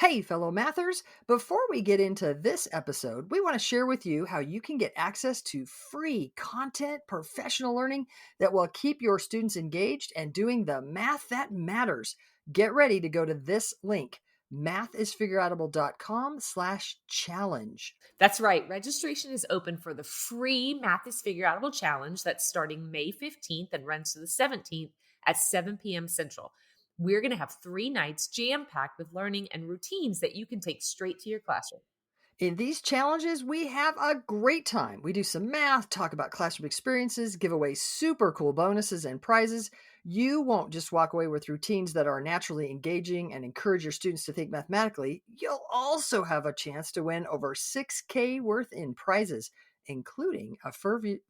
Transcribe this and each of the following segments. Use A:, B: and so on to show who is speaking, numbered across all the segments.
A: Hey, fellow mathers. Before we get into this episode, we want to share with you how you can get access to free content, professional learning that will keep your students engaged and doing the math that matters. Get ready to go to this link, mathisfigureoutable.com/challenge.
B: That's right. Registration is open for the free Math is Figureoutable Challenge that's starting May 15th and runs to the 17th at 7 p.m. Central. We're going to have 3 nights jam packed with learning and routines that you can take straight to your classroom.
A: In these challenges, we have a great time. We do some math, talk about classroom experiences, give away super cool bonuses and prizes. You won't just walk away with routines that are naturally engaging and encourage your students to think mathematically. You'll also have a chance to win over 6K worth in prizes, including a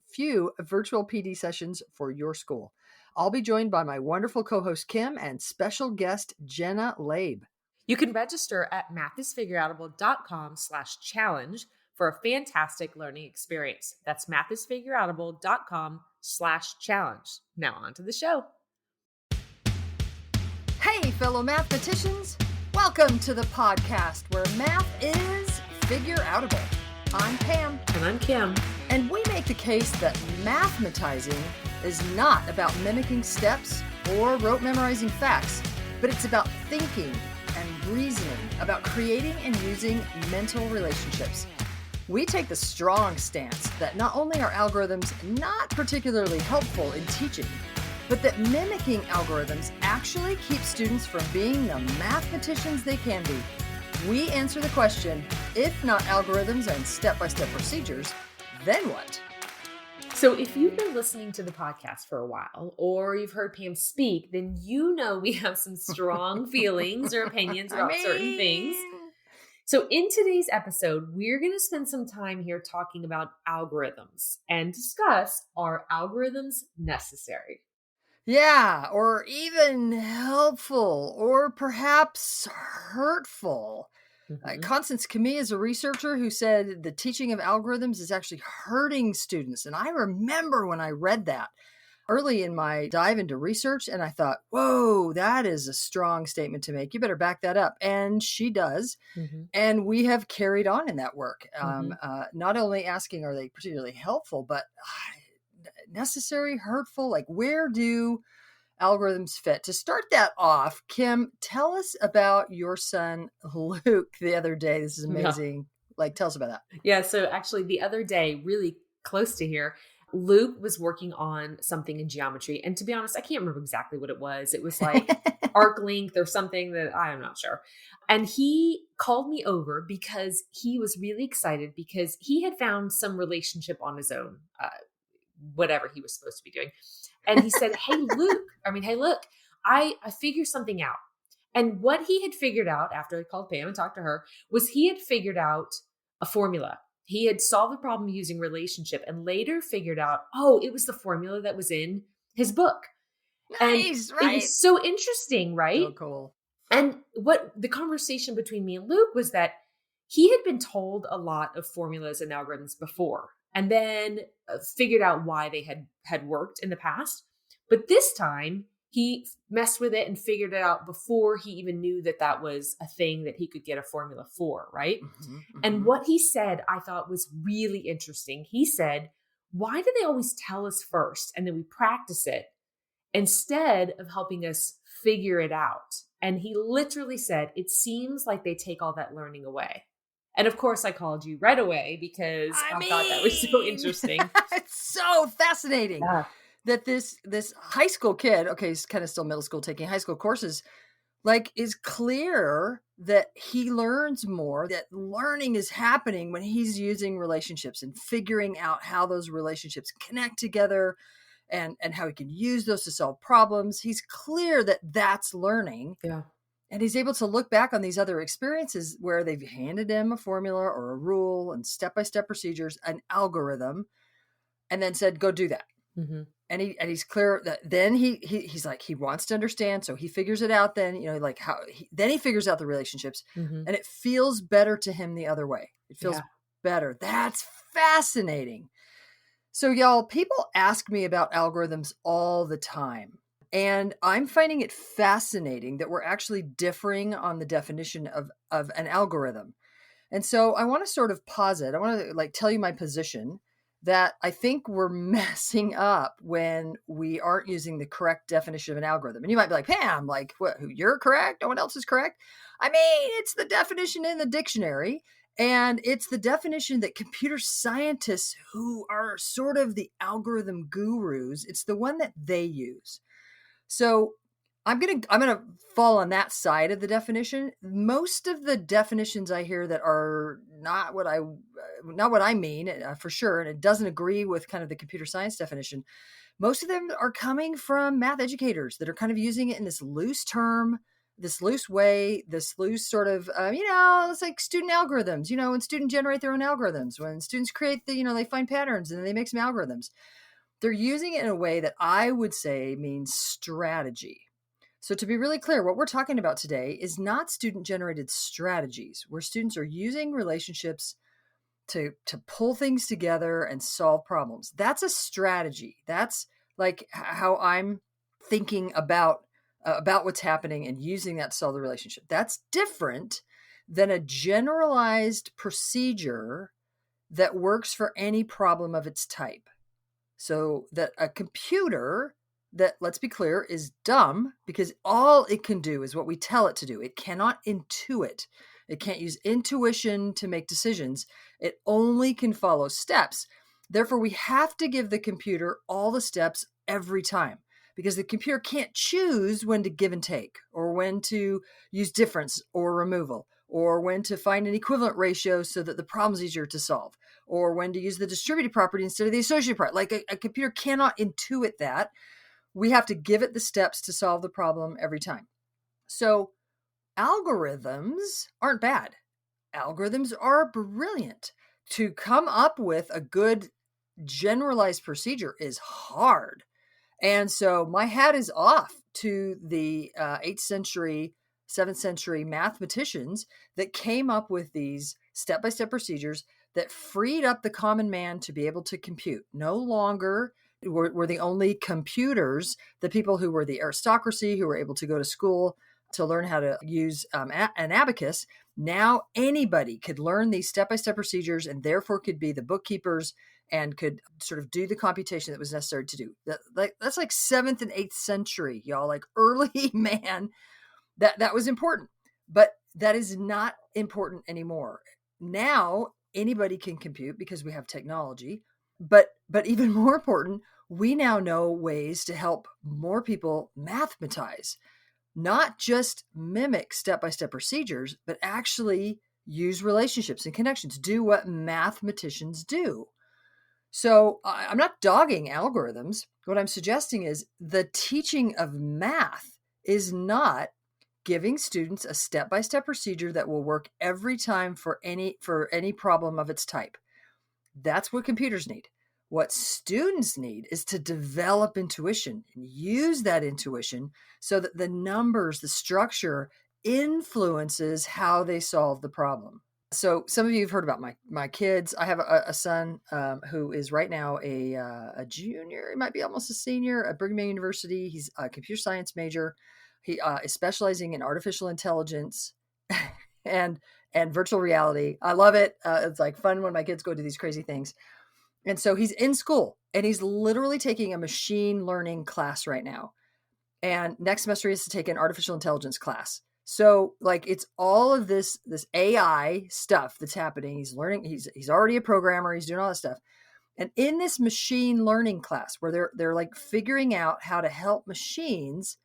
A: few virtual PD sessions for your school. I'll be joined by my wonderful co-host Kim and special guest Jenna Labe.
B: You can register at mathisfigureoutable.com/challenge for a fantastic learning experience. That's mathisfigureoutable.com/challenge. Now on to the show.
A: Hey, fellow mathematicians! Welcome to the podcast where math is figure-outable. I'm Pam.
B: And I'm Kim.
A: And we make the case that mathematizing is not about mimicking steps or rote memorizing facts, but it's about thinking and reasoning, about creating and using mental relationships. We take the strong stance that not only are algorithms not particularly helpful in teaching, but that mimicking algorithms actually keep students from being the mathematicians they can be. We answer the question, if not algorithms and step-by-step procedures, then what?
B: So if you've been listening to the podcast for a while, or you've heard Pam speak, then you know we have some strong feelings or opinions about certain things. So in today's episode, we're going to spend some time here talking about algorithms and discuss, are algorithms necessary?
A: Yeah, or even helpful, or perhaps hurtful. Constance Camille is a researcher who said the teaching of algorithms is actually hurting students. And I remember when I read that early in my dive into research, and I thought, whoa, that is a strong statement to make. You better back that up. And she does. And we have carried on in that work, not only asking, are they particularly helpful, but necessary, hurtful? Like, where do algorithms fit? To start that off, Kim, tell us about your son, Luke, the other day. This is amazing. Like, tell us about that.
B: Yeah. So actually the other day, really close to here, Luke was working on something in geometry. And to be honest, I can't remember exactly what it was. It was like arc length or something that I'm not sure. And he called me over because he was really excited because he had found some relationship on his own, whatever he was supposed to be doing. And he said, hey, look, I figured something out. And what he had figured out after I called Pam and talked to her was he had figured out a formula. He had solved the problem using relationship and later figured out, oh, it was the formula that was in his book.
A: Nice,
B: and It was so interesting, right?
A: So cool.
B: And what the conversation between me and Luke was that he had been told a lot of formulas and algorithms before, and then figured out why they had worked in the past. But this time he messed with it and figured it out before he even knew that that was a thing that he could get a formula for, right? And what he said, I thought was really interesting. He said, why do they always tell us first and then we practice it instead of helping us figure it out? And he literally said, it seems like they take all that learning away. And of course, I called you right away because I thought that was so interesting.
A: It's so fascinating that this high school kid, okay, he's kind of still middle school, taking high school courses, like, is clear that he learns more, that learning is happening when he's using relationships and figuring out how those relationships connect together and how he can use those to solve problems. He's clear that that's learning.
B: Yeah.
A: And he's able to look back on these other experiences where they've handed him a formula or a rule and step-by-step procedures, an algorithm, and then said, go do that. And he's clear that then he's like, he wants to understand. So he figures it out then, like then he figures out the relationships and it feels better to him the other way. It feels better. That's fascinating. So y'all, people ask me about algorithms all the time. And I'm finding it fascinating that we're actually differing on the definition of an algorithm. And so I want to sort of posit, I want to like tell you my position that I think we're messing up when we aren't using the correct definition of an algorithm. And you might be like, Pam, like, what, you're correct? No one else is correct? I mean, it's the definition in the dictionary. And it's the definition that computer scientists, who are sort of the algorithm gurus, it's the one that they use. So I'm gonna fall on that side of the definition. Most of the definitions I hear that are not what I mean for sure, and it doesn't agree with kind of the computer science definition. Most of them are coming from math educators that are kind of using it in this loose term, this loose way, this loose sort of, it's like student algorithms. When students generate their own algorithms, when students create they find patterns and then they make some algorithms. They're using it in a way that I would say means strategy. So to be really clear, what we're talking about today is not student-generated strategies, where students are using relationships to pull things together and solve problems. That's a strategy. That's like how I'm thinking about what's happening and using that to solve the relationship. That's different than a generalized procedure that works for any problem of its type. So that a computer that, let's be clear, is dumb because all it can do is what we tell it to do. It cannot intuit. It can't use intuition to make decisions. It only can follow steps. Therefore, we have to give the computer all the steps every time because the computer can't choose when to give and take or when to use difference or removal or when to find an equivalent ratio so that the problem's easier to solve or when to use the distributed property instead of the associated property. Like a computer cannot intuit that. We have to give it the steps to solve the problem every time. So algorithms aren't bad. Algorithms are brilliant. To come up with a good generalized procedure is hard. And so my hat is off to the 8th century, 7th century mathematicians that came up with these step-by-step procedures that freed up the common man to be able to compute. No longer were the only computers the people who were the aristocracy, who were able to go to school to learn how to use an abacus. Now anybody could learn these step-by-step procedures and therefore could be the bookkeepers and could sort of do the computation that was necessary to do. That's like 7th and 8th century, y'all, like early man. That was important, but that is not important anymore. Now anybody can compute because we have technology, but even more important, we now know ways to help more people mathematize, not just mimic step-by-step procedures, but actually use relationships and connections, do what mathematicians do. So I'm not dogging algorithms. What I'm suggesting is the teaching of math is not giving students a step-by-step procedure that will work every time for any problem of its type. That's what computers need. What students need is to develop intuition and use that intuition so that the numbers, the structure influences how they solve the problem. So some of you have heard about my kids. I have a son who is right now a junior. He might be almost a senior at Brigham Young University. He's a computer science major. He is specializing in artificial intelligence and virtual reality. I love it. It's like fun when my kids go to these crazy things. And so he's in school and he's literally taking a machine learning class right now. And next semester he has to take an artificial intelligence class. So like it's all of this AI stuff that's happening. He's learning, he's already a programmer, he's doing all this stuff. And in this machine learning class where they're like figuring out how to help machines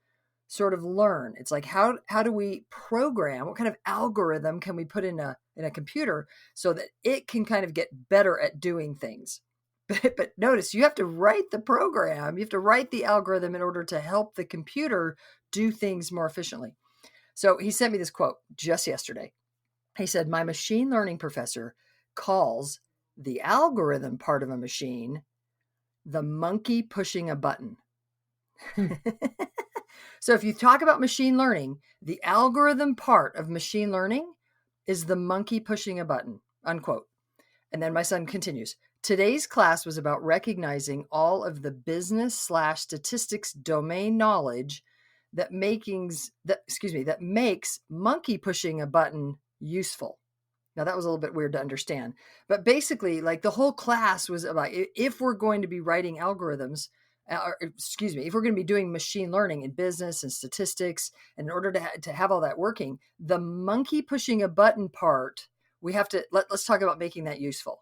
A: sort of learn. It's like how do we program, what kind of algorithm can we put in a computer so that it can kind of get better at doing things. But notice you have to write the program, you have to write the algorithm in order to help the computer do things more efficiently. So he sent me this quote just yesterday. He said, my machine learning professor calls the algorithm part of a machine the monkey pushing a button. So if you talk about machine learning, the algorithm part of machine learning is the monkey pushing a button, unquote. And then my son continues, Today's class was about recognizing all of the business slash statistics domain knowledge that makes monkey pushing a button useful. Now that was a little bit weird to understand, but basically, like the whole class was about if we're going to be writing algorithms, if we're going to be doing machine learning in business and statistics, and in order to have all that working, the monkey pushing a button part, we have to let's talk about making that useful.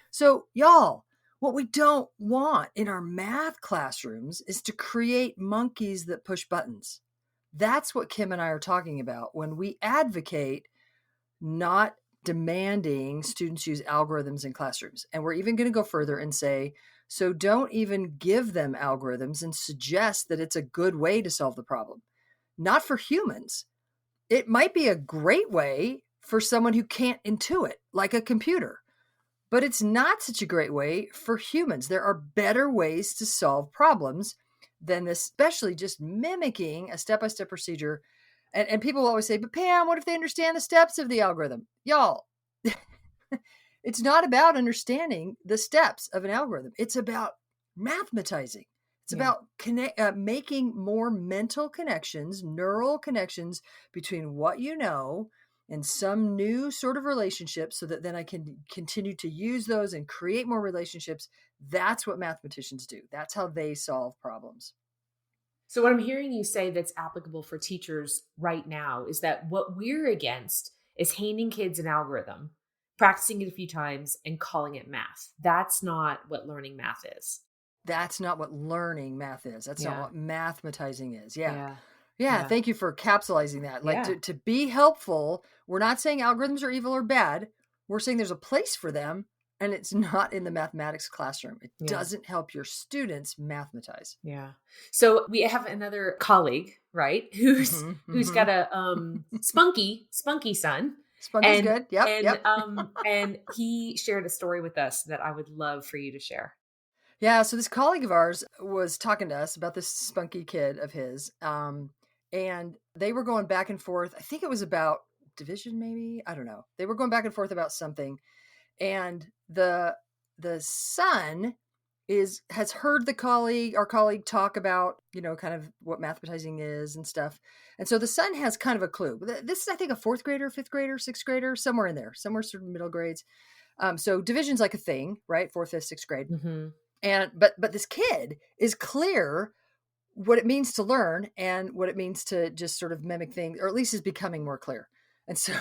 A: So, y'all, what we don't want in our math classrooms is to create monkeys that push buttons. That's what Kim and I are talking about when we advocate not demanding students use algorithms in classrooms. And we're even going to go further and say, so don't even give them algorithms and suggest that it's a good way to solve the problem. Not for humans. It might be a great way for someone who can't intuit, like a computer. But it's not such a great way for humans. There are better ways to solve problems than this, especially just mimicking a step-by-step procedure. And people always say, but Pam, what if they understand the steps of the algorithm? Y'all, it's not about understanding the steps of an algorithm. It's about mathematizing. It's about making more mental connections, neural connections between what you know and some new sort of relationship so that then I can continue to use those and create more relationships. That's what mathematicians do. That's how they solve problems.
B: So what I'm hearing you say that's applicable for teachers right now is that what we're against is handing kids an algorithm, practicing it a few times, and calling it math. That's not what learning math is.
A: That's not what learning math is. That's not what mathematizing is. Yeah. Thank you for capsulizing that. Like to be helpful, we're not saying algorithms are evil or bad. We're saying there's a place for them, and it's not in the mathematics classroom. It doesn't help your students mathematize.
B: Yeah. So we have another colleague, right? Who's got a spunky son.
A: Spunky's good. Yep.
B: And he shared a story with us that I would love for you to share.
A: Yeah, so this colleague of ours was talking to us about this spunky kid of his. And they were going back and forth. I think it was about division, maybe. I don't know. They were going back and forth about something. And the son has heard our colleague talk about, kind of what mathematizing is and stuff. And so the son has kind of a clue. This is, I think, a fourth grader, fifth grader, sixth grader, somewhere in there, somewhere sort of middle grades. So division's like a thing, right? Fourth, fifth, sixth grade. And but this kid is clear what it means to learn and what it means to just sort of mimic things, or at least is becoming more clear. And so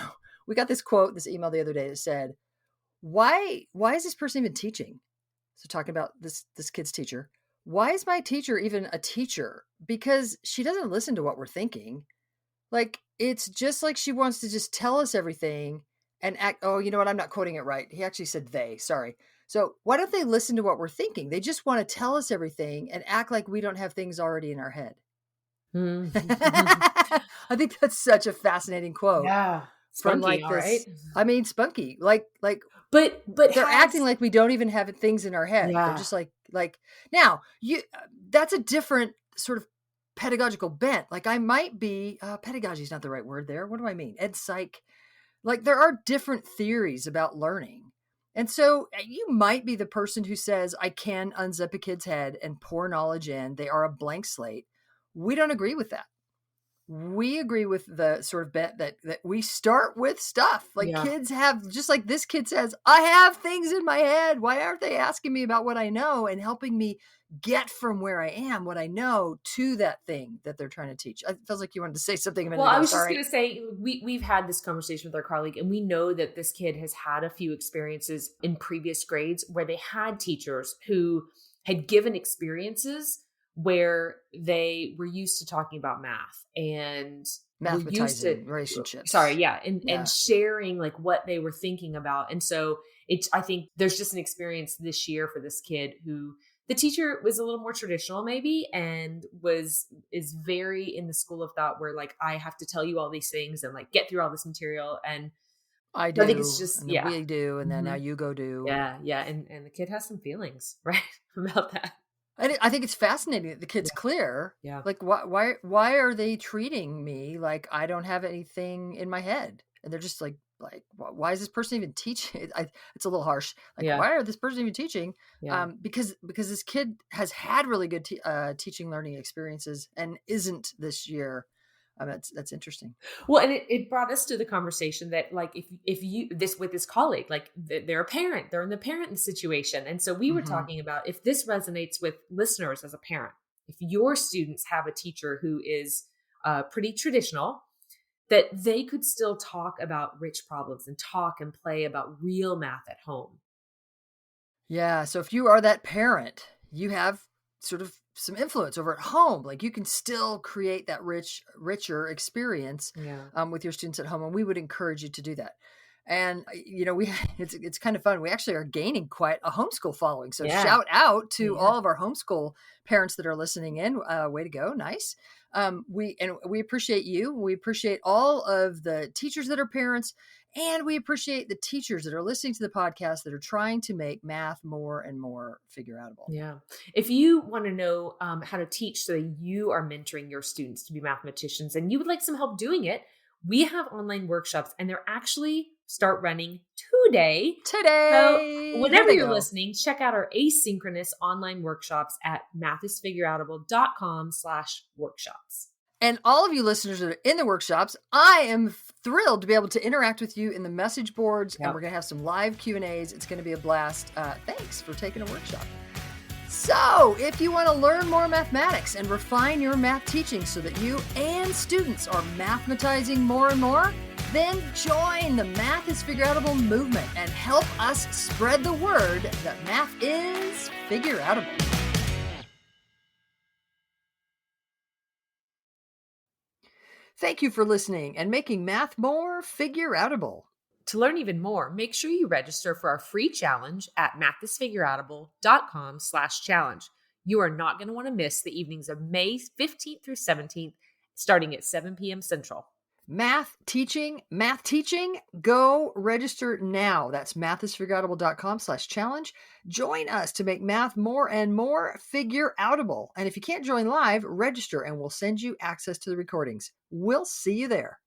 A: we got this email the other day that said, why is this person even teaching? So talking about this kid's teacher, why is my teacher even a teacher? Because she doesn't listen to what we're thinking. Like, it's just like she wants to just tell us everything and act. Oh, you know what? I'm not quoting it right. He actually said they, sorry. So why don't they listen to what we're thinking? They just want to tell us everything and act like we don't have things already in our head. I think that's such a fascinating quote.
B: Yeah.
A: From
B: Spunky,
A: like this,
B: right?
A: I mean, spunky, like,
B: but
A: they're acting like we don't even have things in our head.
B: Yeah.
A: They're just like now that's a different sort of pedagogical bent. Like I might be, pedagogy is not the right word there. What do I mean? Ed psych. Like there are different theories about learning. And so you might be the person who says, I can unzip a kid's head and pour knowledge in. They are a blank slate. We don't agree with that. We agree with the sort of bet that we start with stuff. Like kids have, just like this kid says, I have things in my head. Why aren't they asking me about what I know and helping me get from where I am, what I know, to that thing that they're trying to teach? It feels like you wanted to say something a minute ago.
B: I was just going to say, we've had this conversation with our colleague, and we know that this kid has had a few experiences in previous grades where they had teachers who had given experiences where they were used to talking about math and
A: mathematizing relationships.
B: And sharing like what they were thinking about. And so I think there's just an experience this year for this kid who the teacher was a little more traditional maybe, and is very in the school of thought where like, I have to tell you all these things and like get through all this material. And
A: I do. I think it's just, and then we do. And then now you go do.
B: Yeah. Yeah. And the kid has some feelings, right? about that.
A: I think it's fascinating that the kid's clear.
B: Yeah.
A: Like, why are they treating me like I don't have anything in my head? And they're just like like, why is this person even teaching? It's a little harsh. Like,
B: Yeah.
A: why are this person even teaching?
B: Yeah.
A: Because this kid has had really good teaching learning experiences and isn't this year. That's interesting.
B: Well, and it brought us to the conversation that, like, if you this with this colleague, like, they're a parent, they're in the parent situation. And so we were
A: Hmm.
B: talking about, if this resonates with listeners as a parent, if your students have a teacher who is pretty traditional, that they could still talk about rich problems and talk and play about real math at home.
A: Yeah. So if you are that parent, you have sort of some influence over at home. Like you can still create that richer experience
B: Yeah.
A: with your students at home, and we would encourage you to do that. And we it's kind of fun. We actually are gaining quite a homeschool following. So
B: Yeah.
A: shout out to
B: Yeah.
A: all of our homeschool parents that are listening in. Way to go, nice. We appreciate you. We appreciate all of the teachers that are parents, and we appreciate the teachers that are listening to the podcast that are trying to make math more and more figure outable.
B: Yeah. If you want to know how to teach so that you are mentoring your students to be mathematicians and you would like some help doing it, we have online workshops and they're actually start running today. So
A: Today, here
B: whenever
A: they
B: you're
A: go.
B: listening, check out our asynchronous online workshops at mathisfigureoutable.com/workshops.
A: And all of you listeners that are in the workshops, I am thrilled to be able to interact with you in the message boards, and we're
B: Yep.
A: going to have some live Q&As. It's going to be a blast. Thanks for taking a workshop. So, if you want to learn more mathematics and refine your math teaching so that you and students are mathematizing more and more, then join the Math is Figureoutable movement and help us spread the word that math is figureoutable. Thank you for listening and making math more figureoutable.
B: To learn even more, make sure you register for our free challenge at mathisfigureoutable.com/challenge. You are not going to want to miss the evenings of May 15th through 17th, starting at 7 p.m. Central.
A: Math teaching, go register now. That's mathisfigureoutable.com/challenge. Join us to make math more and more figureoutable. And if you can't join live, register and we'll send you access to the recordings. We'll see you there.